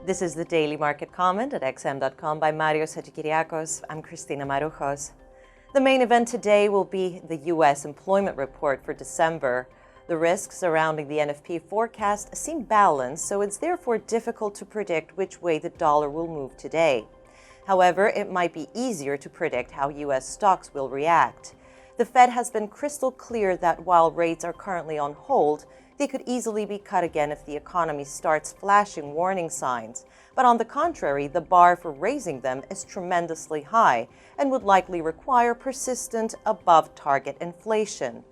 This is the Daily Market Comment at xm.com by Marios Hadjikyriacos. I'm Christina Marujos. The main event today will be the U.S. employment report for December. The risks surrounding the NFP forecast seem balanced, so it's therefore difficult to predict which way the dollar will move today. However, it might be easier to predict how U.S. stocks will react. The Fed has been crystal clear that while rates are currently on hold, they could easily be cut again if the economy starts flashing warning signs. But on the contrary, the bar for raising them is tremendously high and would likely require persistent above-target inflation.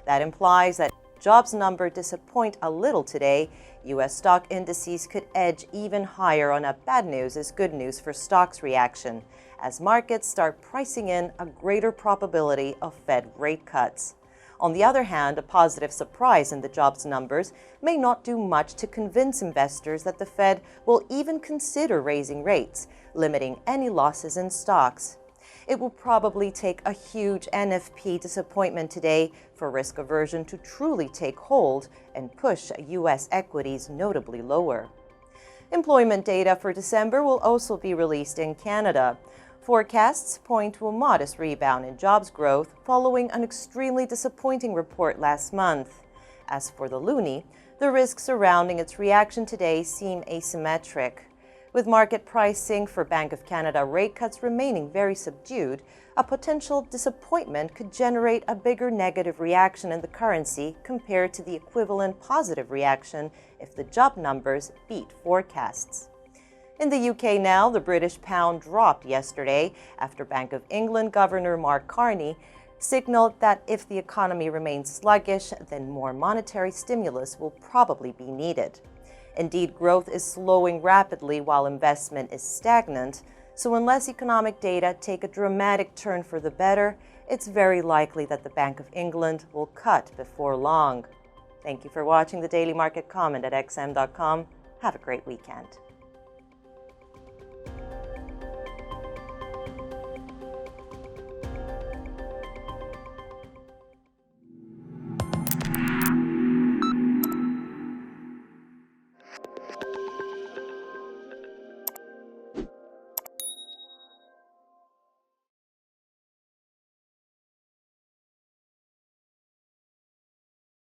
That implies that if jobs number disappoint a little today, U.S. stock indices could edge even higher on a bad news is good news for stocks reaction, as markets start pricing in a greater probability of Fed rate cuts. On the other hand, a positive surprise in the jobs numbers may not do much to convince investors that the Fed will even consider raising rates, limiting any losses in stocks. It will probably take a huge NFP disappointment today for risk aversion to truly take hold and push U.S. equities notably lower. Employment data for December will also be released in Canada. Forecasts point to a modest rebound in jobs growth following an extremely disappointing report last month. As for the loonie, the risks surrounding its reaction today seem asymmetric. With market pricing for Bank of Canada rate cuts remaining very subdued, a potential disappointment could generate a bigger negative reaction in the currency compared to the equivalent positive reaction if the job numbers beat forecasts. In the UK now, the British pound dropped yesterday after Bank of England Governor Mark Carney signaled that if the economy remains sluggish, then more monetary stimulus will probably be needed. Indeed, growth is slowing rapidly while investment is stagnant, so unless economic data take a dramatic turn for the better, it's very likely that the Bank of England will cut before long. Thank you for watching the Daily Market Comment at xm.com. Have a great weekend.